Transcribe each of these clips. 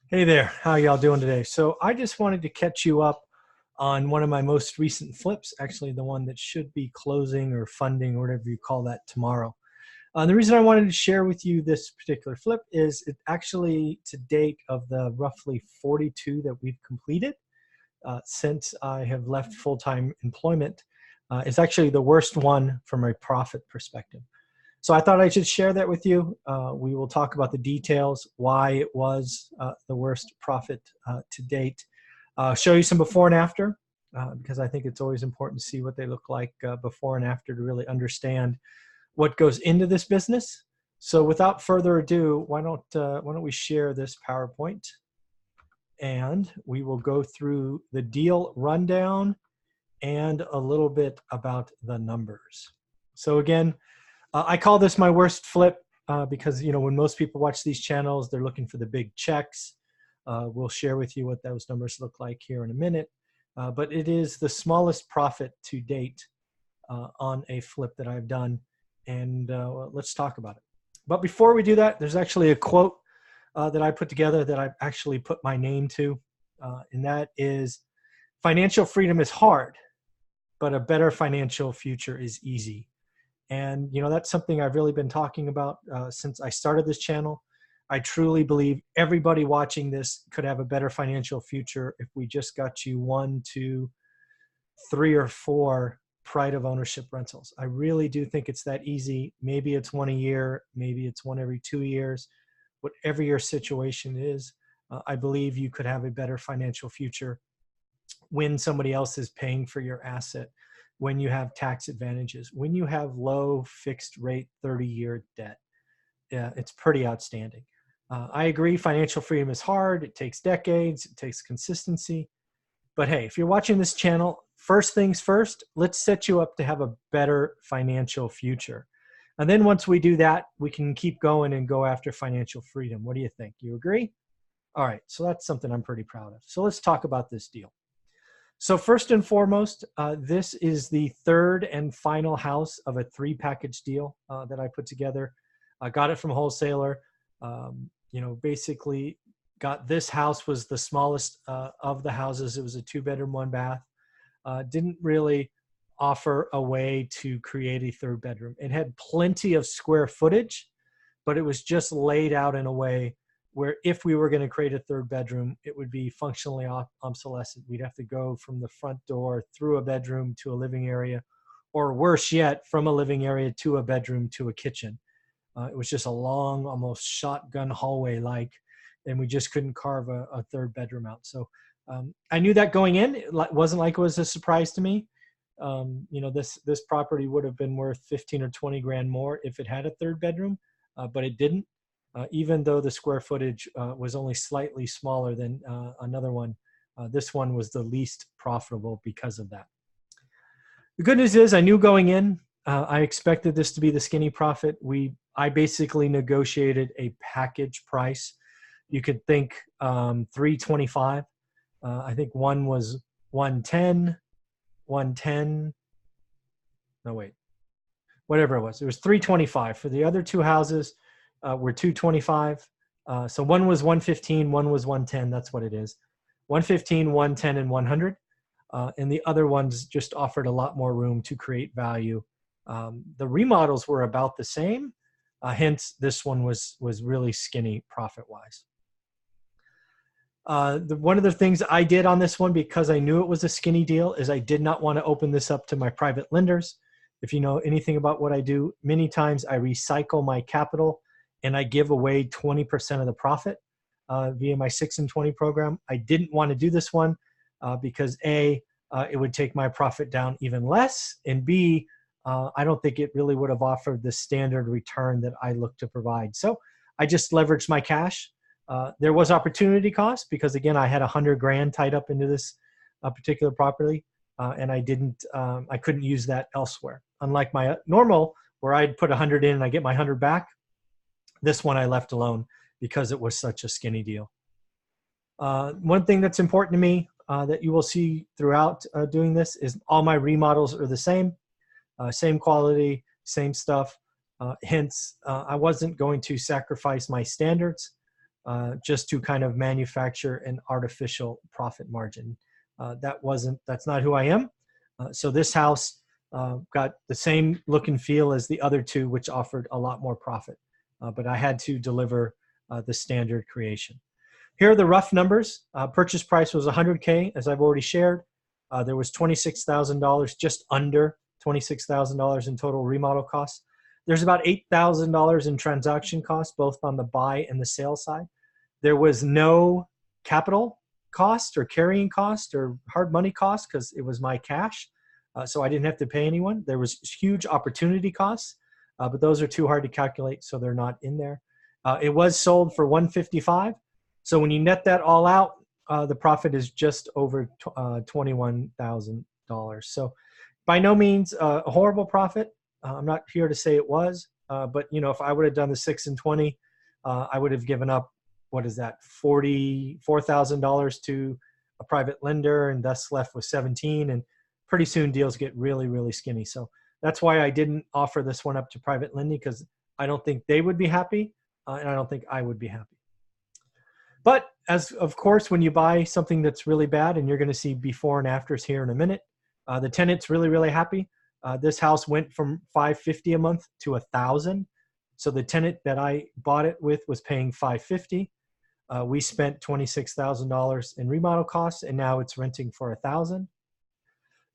Hey there, how y'all doing today? So I just wanted to catch you up on one of my most recent flips, actually the one that should be closing or funding or whatever you call that tomorrow. The reason I wanted to share with you this particular flip is it actually to date of the roughly 42 that we've completed since I have left full-time employment, is actually the worst one from a profit perspective. So I thought I should share that with you. We will talk about the details, why it was the worst profit to date. Show you some before and after, because I think it's always important to see what they look like before and after to really understand what goes into this business. So without further ado, why don't we share this PowerPoint, and we will go through the deal rundown and a little bit about the numbers. So again, I call this my worst flip because, you know, when most people watch these channels, they're looking for the big checks. We'll share with you what those numbers look like here in a minute. But it is the smallest profit to date on a flip that I've done. And well, let's talk about it. But before we do that, there's actually a quote that I put together that I've actually put my name to. And that is, financial freedom is hard, but a better financial future is easy. And, you know, that's something I've really been talking about since I started this channel. I truly believe everybody watching this could have a better financial future if we just got you 1, 2, 3, or 4 pride of ownership rentals. I really do think it's that easy. Maybe it's one a year, maybe it's one every 2 years. Whatever your situation is, I believe you could have a better financial future when somebody else is paying for your asset, when you have tax advantages, when you have low fixed rate 30-year debt. Yeah, it's pretty outstanding. I agree, financial freedom is hard. It takes decades. It takes consistency. But hey, if you're watching this channel, first things first, let's set you up to have a better financial future. And then once we do that, we can keep going and go after financial freedom. What do you think? You agree? All right, so that's something I'm pretty proud of. So let's talk about this deal. So first and foremost, this is the third and final house of a 3-package deal that I put together. I got it from a wholesaler. You know, basically got this house, was the smallest of the houses. It was a 2-bedroom, 1-bath. Didn't really offer a way to create a 3rd bedroom. It had plenty of square footage, but it was just laid out in a way where if we were going to create a 3rd bedroom, it would be functionally obsolescent. We'd have to go from the front door through a bedroom to a living area, or worse yet, from a living area to a bedroom to a kitchen. It was just a long, almost shotgun hallway-like, and we just couldn't carve a 3rd bedroom out. So I knew that going in. It wasn't like it was a surprise to me. You know, this property would have been worth 15 or 20 grand more if it had a 3rd bedroom, but it didn't. Even though the square footage was only slightly smaller than another one, this one was the least profitable because of that. The good news is I knew going in, I expected this to be the skinny profit. I basically negotiated a package price. You could think 325. I think one was 110, 110. No, wait, whatever it was. It was 325 for the other 2 houses. Were 225. So one was 115, one was 110. That's what it is. 115, 110, and 100. And the other ones just offered a lot more room to create value. The remodels were about the same. Hence, this one was really skinny profit-wise. One of the things I did on this one, because I knew it was a skinny deal, is I did not want to open this up to my private lenders. If you know anything about what I do, many times I recycle my capital and I give away 20% of the profit via my 6 and 20 program. I didn't want to do this one because A, it would take my profit down even less, and B, I don't think it really would have offered the standard return that I look to provide. So I just leveraged my cash. There was opportunity cost because, again, I had 100 grand tied up into this particular property, and I couldn't use that elsewhere. Unlike my normal, where I'd put 100 in and I get my 100 back, this one I left alone because it was such a skinny deal. One thing that's important to me that you will see throughout doing this is all my remodels are the same quality, same stuff. Hence, I wasn't going to sacrifice my standards. just to kind of manufacture an artificial profit margin. That's not who I am. So this house got the same look and feel as the other two, which offered a lot more profit. But I had to deliver the standard creation. Here are the rough numbers. Purchase price was $100K, as I've already shared. There was $26,000, just under $26,000 in total remodel costs. There's about $8,000 in transaction costs, both on the buy and the sale side. There was no capital cost or carrying cost or hard money cost because it was my cash. So I didn't have to pay anyone. There was huge opportunity costs, but those are too hard to calculate, so they're not in there. It was sold for $155. So when you net that all out, the profit is just over $21,000. So by no means a horrible profit. I'm not here to say it was, but if I would have done the 6 and 20, I would have given up, what is that, $44,000 to a private lender, and thus left with 17. And pretty soon deals get really, really skinny. So that's why I didn't offer this one up to private lending, because I don't think they would be happy, and I don't think I would be happy. But as of course, when you buy something that's really bad, and you're going to see before and afters here in a minute, the tenant's really, really happy. This house went from $550 a month to $1,000. So the tenant that I bought it with was paying $550. We spent $26,000 in remodel costs, and now it's renting for $1,000.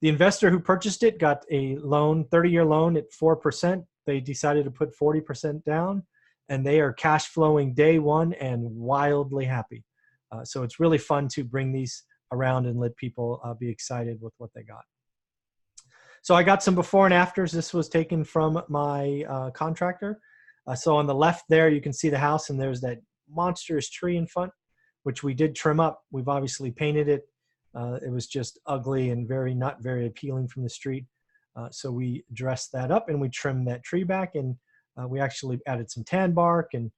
The investor who purchased it got a loan, 30-year loan at 4%. They decided to put 40% down, and they are cash flowing day one and wildly happy. So it's really fun to bring these around and let people be excited with what they got. So I got some before and afters. This was taken from my contractor. So on the left there, you can see the house, and there's that monstrous tree in front, which we did trim up. We've obviously painted it. It was just ugly and not very appealing from the street. So we dressed that up and we trimmed that tree back, and we actually added some tan bark and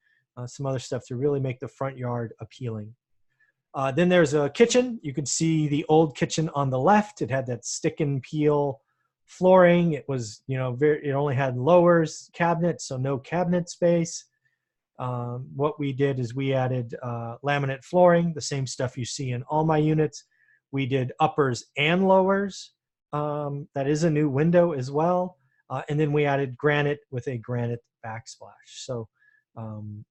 some other stuff to really make the front yard appealing. Then there's a kitchen. You can see the old kitchen on the left. It had that stick and peel flooring. It was, it only had lowers, cabinets, so no cabinet space. What we did is we added laminate flooring, the same stuff you see in all my units. We did uppers and lowers. That is a new window as well. And then we added granite with a granite backsplash. So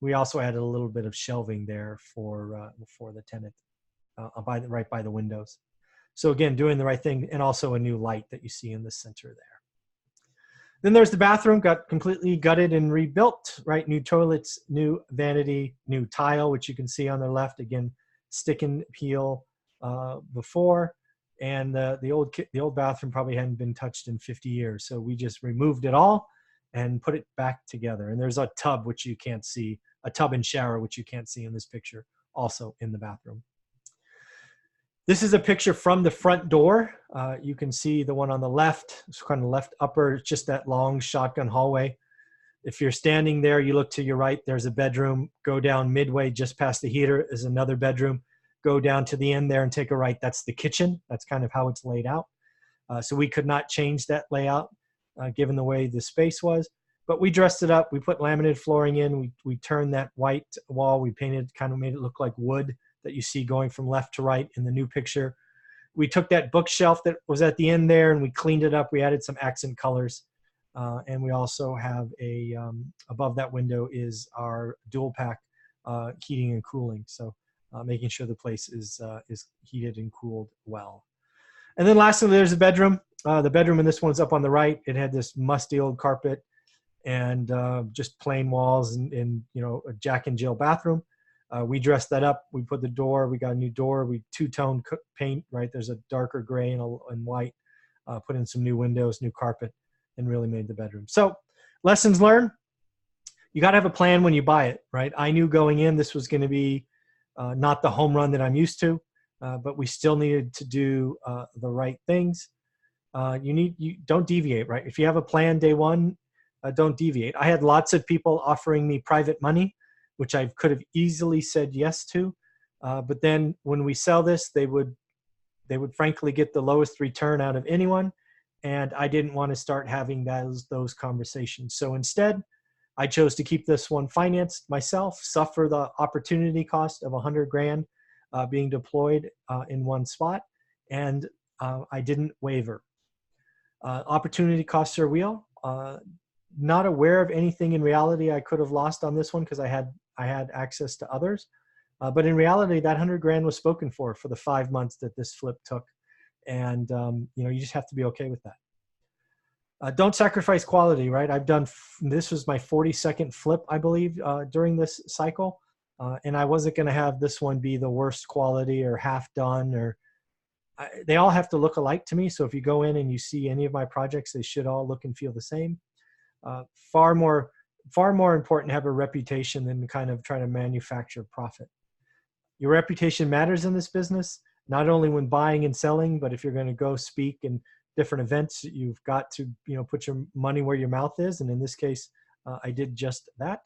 we also added a little bit of shelving there for the tenant right by the windows. So again, doing the right thing, and also a new light that you see in the center there. Then there's the bathroom, got completely gutted and rebuilt, right? New toilets, new vanity, new tile, which you can see on the left. Again, stick and peel before. And the old bathroom probably hadn't been touched in 50 years. So we just removed it all and put it back together. And there's a tub, which you can't see, a tub and shower, which you can't see in this picture, also in the bathroom. This is a picture from the front door. You can see the one on the left, it's kind of left upper, just that long shotgun hallway. If you're standing there, you look to your right, there's a bedroom. Go down midway, just past the heater is another bedroom. Go down to the end there and take a right. That's the kitchen. That's kind of how it's laid out. So we could not change that layout given the way the space was. But we dressed it up. We put laminated flooring in. We turned that white wall. We painted, kind of made it look like wood that you see going from left to right in the new picture. We took that bookshelf that was at the end there and we cleaned it up. We added some accent colors. And we also have above that window is our dual pack heating and cooling. So making sure the place is heated and cooled well. And then lastly, there's a bedroom. The bedroom in this one's up on the right. It had this musty old carpet and just plain walls and a Jack and Jill bathroom. We dressed that up. We put the door, we got a new door. We two-tone paint, right? There's a darker gray and white. Put in some new windows, new carpet, and really made the bedroom. So lessons learned. You got to have a plan when you buy it, right? I knew going in this was going to be not the home run that I'm used to, but we still needed to do the right things. You don't deviate, right? If you have a plan day one, don't deviate. I had lots of people offering me private money, which I could have easily said yes to. But then when we sell this, they would frankly get the lowest return out of anyone. And I didn't want to start having those conversations. So instead, I chose to keep this one financed myself, suffer the opportunity cost of 100 grand being deployed in one spot, and I didn't waver. Opportunity costs are real. Not aware of anything in reality I could have lost on this one because I had access to others. But in reality, that 100 grand was spoken for the 5 months that this flip took. And you just have to be okay with that. Don't sacrifice quality, right? This was my 42nd flip, I believe, during this cycle. And I wasn't going to have this one be the worst quality or half done, or they all have to look alike to me. So if you go in and you see any of my projects, they should all look and feel the same. Far more important to have a reputation than to kind of try to manufacture profit. Your reputation matters in this business, not only when buying and selling, but if you're going to go speak in different events, you've got to put your money where your mouth is. And in this case, I did just that.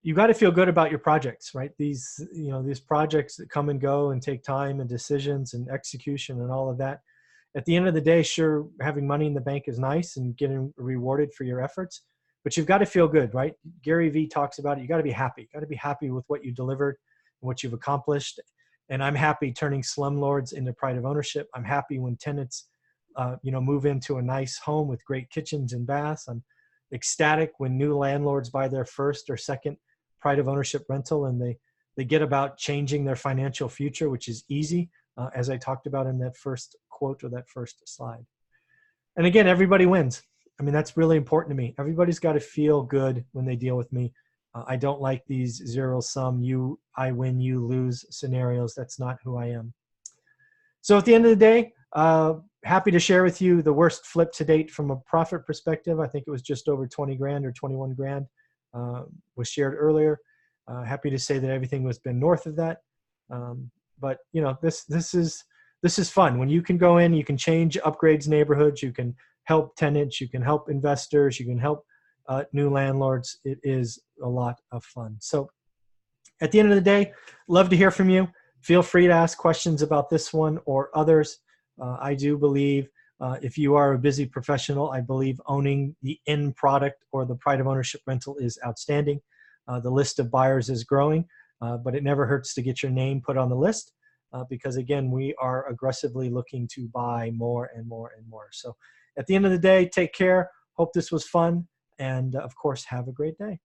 You got to feel good about your projects, right? These projects that come and go and take time and decisions and execution and all of that. At the end of the day, sure, having money in the bank is nice and getting rewarded for your efforts, but you've got to feel good, right? Gary Vee talks about it. You got to be happy. You got to be happy with what you delivered and what you've accomplished. And I'm happy turning slumlords into pride of ownership. I'm happy when tenants, move into a nice home with great kitchens and baths. I'm ecstatic when new landlords buy their first or second pride of ownership rental and they get about changing their financial future, which is easy, as I talked about in that first quote or that first slide. And again, everybody wins. I mean, that's really important to me. Everybody's got to feel good when they deal with me. I don't like these zero sum, I win, you lose scenarios. That's not who I am. So at the end of the day, happy to share with you the worst flip to date from a profit perspective. I think it was just over 20 grand or 21 grand was shared earlier. Happy to say that everything was been north of that. But this is fun. When you can go in, you can change upgrades neighborhoods, you can help tenants, you can help investors, you can help new landlords. It is a lot of fun. So at the end of the day, love to hear from you. Feel free to ask questions about this one or others. I do believe if you are a busy professional, I believe owning the end product or the pride of ownership rental is outstanding. The list of buyers is growing, but it never hurts to get your name put on the list because, again, we are aggressively looking to buy more and more and more. So at the end of the day, take care. Hope this was fun. And, of course, have a great day.